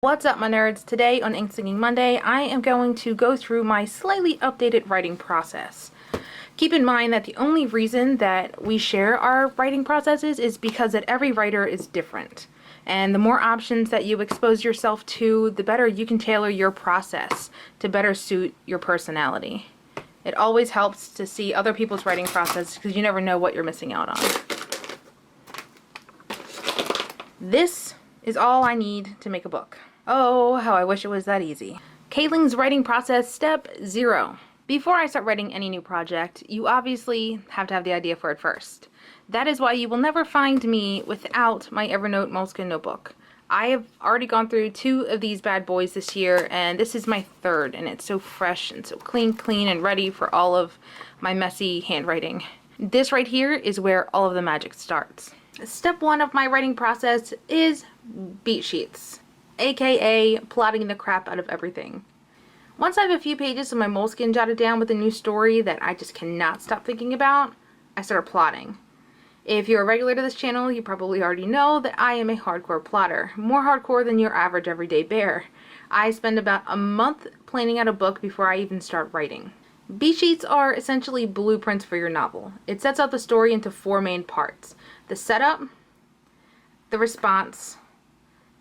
What's up, my nerds? Today on Ink Singing Monday, I am going to go through my slightly updated writing process. Keep in mind that the only reason that we share our writing processes is because that every writer is different. And the more options that you expose yourself to, the better you can tailor your process to better suit your personality. It always helps to see other people's writing process because you never know what you're missing out on. This is all I need to make a book. Oh, how I wish it was that easy. Calyn's writing process, step 0. Before I start writing any new project, you obviously have to have the idea for it first. That is why you will never find me without my Evernote Moleskine notebook. I have already gone through 2 of these bad boys this year, and this is my 3rd, and it's so fresh and so clean and ready for all of my messy handwriting. This right here is where all of the magic starts. Step 1 of my writing process is beat sheets, aka plotting the crap out of everything. Once I have a few pages of my Moleskine jotted down with a new story that I just cannot stop thinking about, I start plotting. If you're a regular to this channel, you probably already know that I am a hardcore plotter, more hardcore than your average everyday bear. I spend about a month planning out a book before I even start writing. Beat sheets are essentially blueprints for your novel. It sets out the story into 4 main parts: the setup, the response,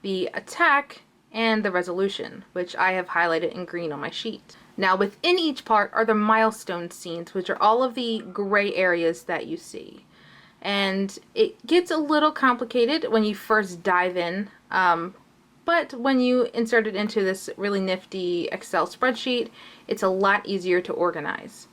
the attack, and the resolution, which I have highlighted in green on my sheet. Now within each part are the milestone scenes, which are all of the gray areas that you see. And it gets a little complicated when you first dive in, but when you insert it into this really nifty Excel spreadsheet, it's a lot easier to organize.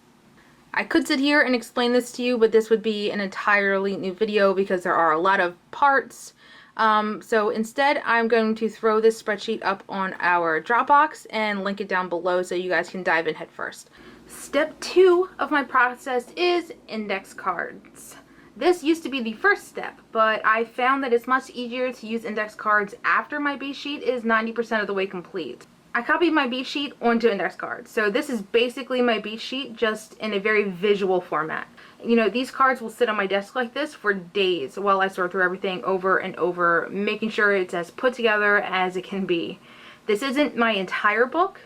I could sit here and explain this to you, but this would be an entirely new video because there are a lot of parts. So instead, I'm going to throw this spreadsheet up on our Dropbox and link it down below so you guys can dive in head first. Step 2 of my process is index cards. This used to be the first step, but I found that it's much easier to use index cards after my beat sheet is 90% of the way complete. I copied my beat sheet onto index cards. So this is basically my beat sheet, just in a very visual format. You know, these cards will sit on my desk like this for days while I sort through everything over and over, making sure it's as put together as it can be. This isn't my entire book,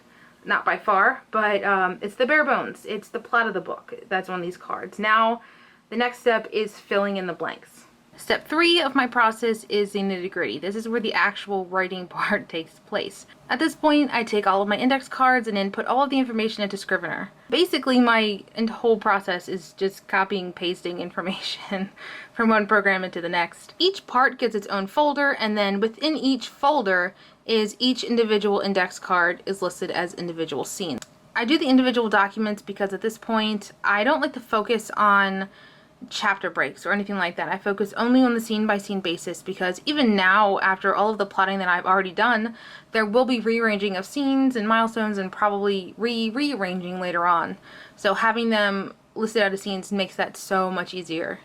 not by far, but it's the bare bones. It's the plot of the book that's on these cards. Now, the next step is filling in the blanks. Step 3 of my process is the nitty-gritty. This is where the actual writing part takes place. At this point, I take all of my index cards and input all of the information into Scrivener. Basically, my whole process is just copying and pasting information from one program into the next. Each part gets its own folder, and then within each folder is each individual index card is listed as individual scenes. I do the individual documents because at this point, I don't like to focus on chapter breaks or anything like that. I focus only on the scene by scene basis because even now, after all of the plotting that I've already done, there will be rearranging of scenes and milestones and probably rearranging later on. So having them listed out as scenes makes that so much easier.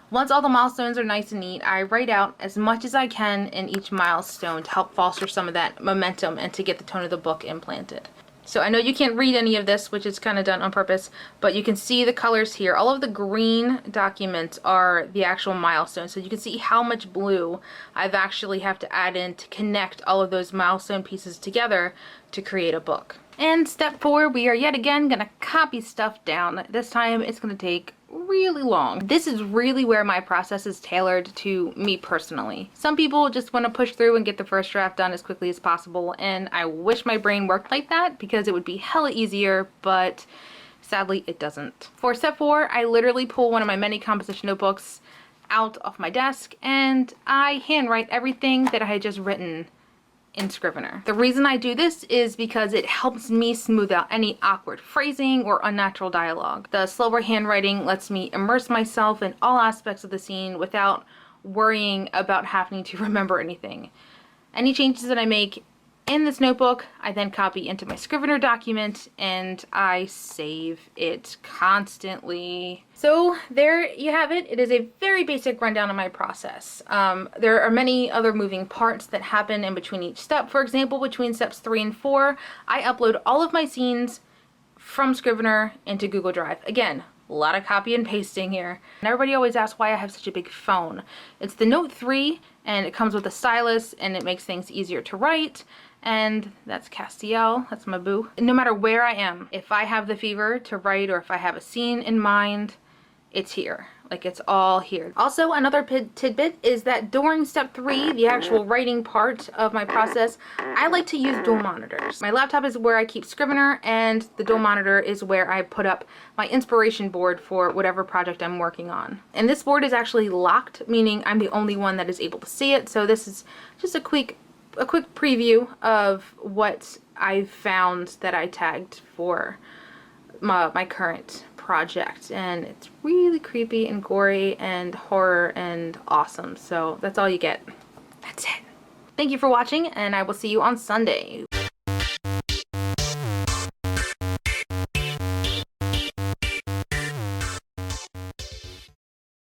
Once all the milestones are nice and neat, I write out as much as I can in each milestone to help foster some of that momentum and to get the tone of the book implanted. So I know you can't read any of this, which is kind of done on purpose, but you can see the colors here. All of the green documents are the actual milestones, so you can see how much blue I've actually have to add in to connect all of those milestone pieces together to create a book. And step 4, we are yet again going to copy stuff down. This time it's going to take really long. This is really where my process is tailored to me personally. Some people just want to push through and get the first draft done as quickly as possible, and I wish my brain worked like that because it would be hella easier, but sadly it doesn't. For step 4, I literally pull one of my many composition notebooks out of my desk and I handwrite everything that I had just written in Scrivener. The reason I do this is because it helps me smooth out any awkward phrasing or unnatural dialogue. The slower handwriting lets me immerse myself in all aspects of the scene without worrying about having to remember anything. Any changes that I make in this notebook, I then copy into my Scrivener document and I save it constantly. So there you have it. It is a very basic rundown of my process. There are many other moving parts that happen in between each step. For example, between steps 3 and 4, I upload all of my scenes from Scrivener into Google Drive. Again, a lot of copy and pasting here. And everybody always asks why I have such a big phone. It's the Note 3 and it comes with a stylus and it makes things easier to write. And that's Castiel, that's my boo. No matter where I am, if I have the fever to write or if I have a scene in mind, it's here. Like, it's all here. Also, another tidbit is that during step 3, the actual writing part of my process, I like to use dual monitors. My laptop is where I keep Scrivener, and the dual monitor is where I put up my inspiration board for whatever project I'm working on. And this board is actually locked, meaning I'm the only one that is able to see it. So this is just a quick preview of what I've found that I tagged for my current project, and it's really creepy and gory and horror and awesome. So that's all you get. That's it. Thank you for watching, and I will see you on Sunday.